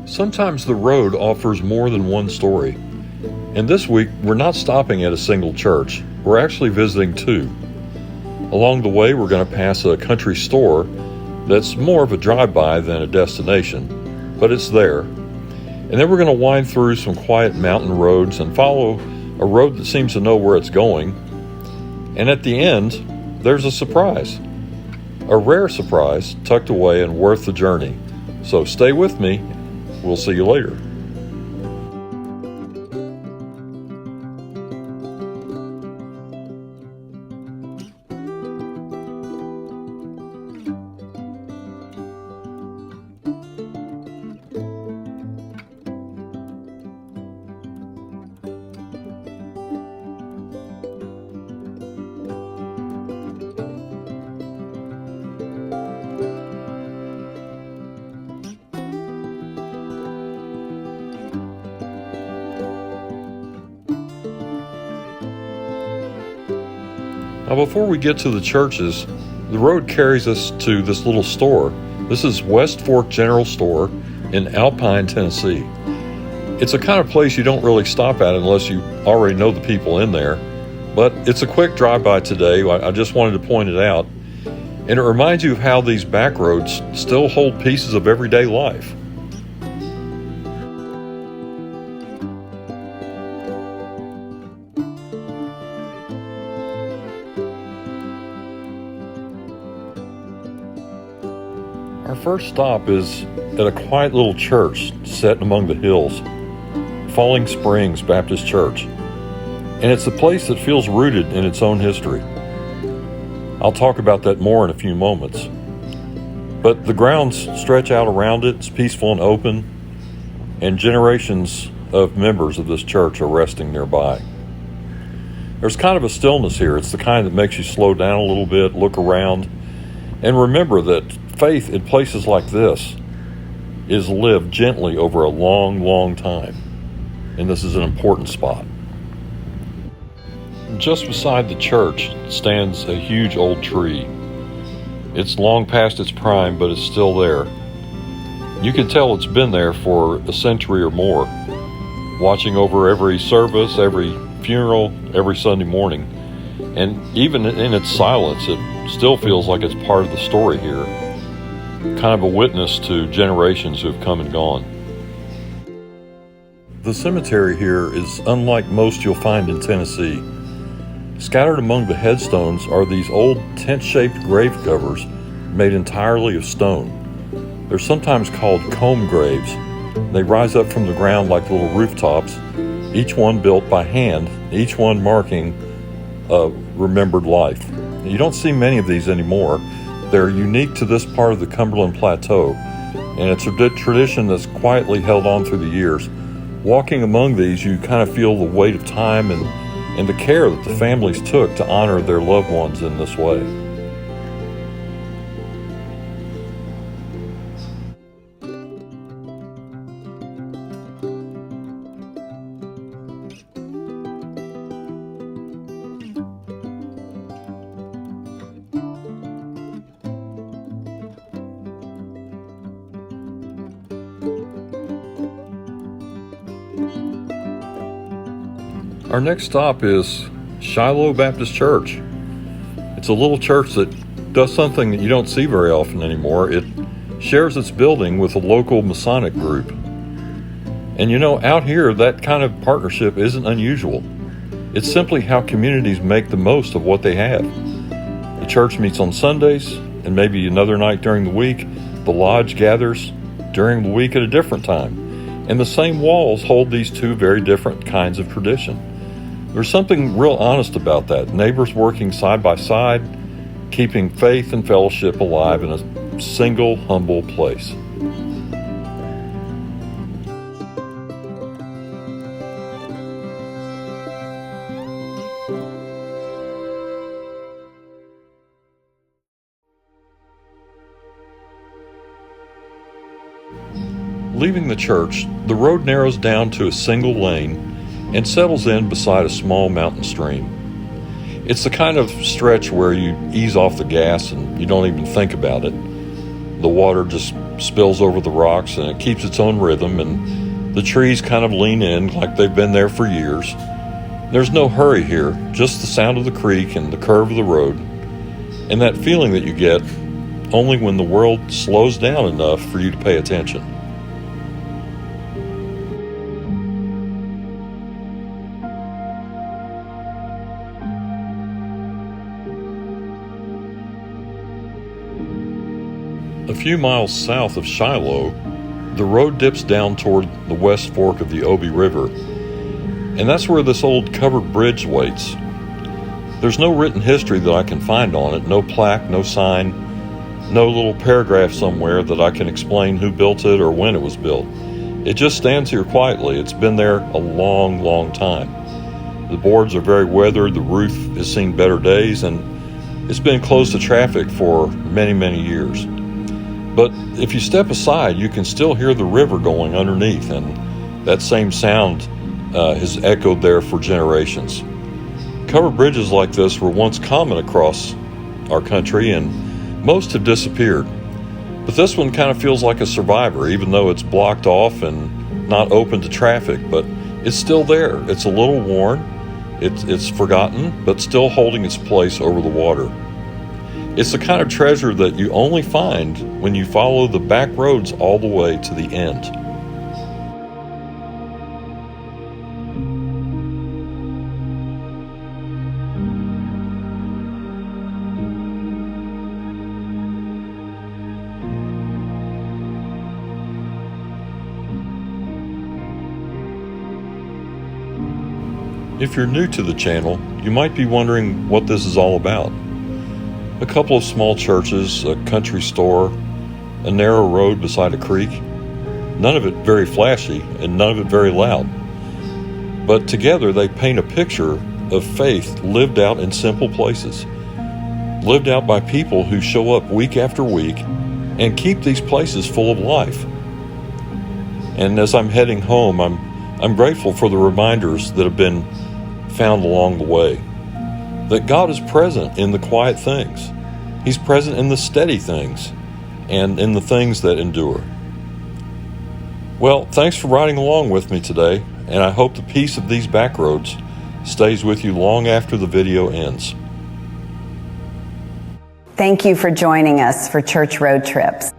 Sometimes the road offers more than one story. And this week, we're not stopping at a single church. We're actually visiting two. Along the way, we're going to pass a country store that's more of a drive-by than a destination, but it's there. And then we're going to wind through some quiet mountain roads and follow a road that seems to know where it's going. And at the end, there's a surprise. A rare surprise tucked away and worth the journey. So stay with me. We'll see you later. Now, before we get to the churches, the road carries us to this little store. This is West Fork General Store in Alpine, Tennessee. It's a kind of place you don't really stop at unless you already know the people in there, but it's a quick drive-by today. I just wanted to point it out, and it reminds you of how these back roads still hold pieces of everyday life. Our first stop is at a quiet little church set among the hills, Falling Springs Baptist Church, and it's a place that feels rooted in its own history. I'll talk about that more in a few moments. But the grounds stretch out around it, it's peaceful and open, and generations of members of this church are resting nearby. There's kind of a stillness here. It's the kind that makes you slow down a little bit, look around, and remember that faith in places like this is lived gently over a long, long time. And this is an important spot. Just beside the church stands a huge old tree. It's long past its prime, but it's still there. You can tell it's been there for a century or more, watching over every service, every funeral, every Sunday morning. And even in its silence, it still feels like it's part of the story here. Kind of a witness to generations who have come and gone. The cemetery here is unlike most you'll find in Tennessee. Scattered among the headstones are these old tent-shaped grave covers made entirely of stone. They're sometimes called comb graves. They rise up from the ground like little rooftops, each one built by hand, each one marking a remembered life. You don't see many of these anymore. They're unique to this part of the Cumberland Plateau, and it's a tradition that's quietly held on through the years. Walking among these, you kind of feel the weight of time and the care that the families took to honor their loved ones in this way. Our next stop is Shiloh Baptist Church. It's a little church that does something that you don't see very often anymore. It shares its building with a local Masonic group. And you know, out here, that kind of partnership isn't unusual. It's simply how communities make the most of what they have. The church meets on Sundays, and maybe another night during the week. The lodge gathers during the week at a different time. And the same walls hold these two very different kinds of tradition. There's something real honest about that. Neighbors working side by side, keeping faith and fellowship alive in a single, humble place. Leaving the church, the road narrows down to a single lane and settles in beside a small mountain stream. It's the kind of stretch where you ease off the gas and you don't even think about it. The water just spills over the rocks and it keeps its own rhythm, and the trees kind of lean in like they've been there for years. There's no hurry here, just the sound of the creek and the curve of the road, and that feeling that you get only when the world slows down enough for you to pay attention. A few miles south of Shiloh, the road dips down toward the west fork of the Obi River, and that's where this old covered bridge waits. There's no written history that I can find on it, no plaque, no sign, no little paragraph somewhere that I can explain who built it or when it was built. It just stands here quietly. It's been there a long, long time. The boards are very weathered, the roof has seen better days, and it's been closed to traffic for many, many years. But if you step aside, you can still hear the river going underneath, and that same sound has echoed there for generations. Covered bridges like this were once common across our country, and most have disappeared. But this one kind of feels like a survivor, even though it's blocked off and not open to traffic, but it's still there. It's a little worn, it's forgotten, but still holding its place over the water. It's the kind of treasure that you only find when you follow the back roads all the way to the end. If you're new to the channel, you might be wondering what this is all about. A couple of small churches, a country store, a narrow road beside a creek. None of it very flashy and none of it very loud. But together they paint a picture of faith lived out in simple places. Lived out by people who show up week after week and keep these places full of life. And as I'm heading home, I'm grateful for the reminders that have been found along the way. That God is present in the quiet things. He's present in the steady things and in the things that endure. Well, thanks for riding along with me today, and I hope the peace of these back roads stays with you long after the video ends. Thank you for joining us for Church Road Trips.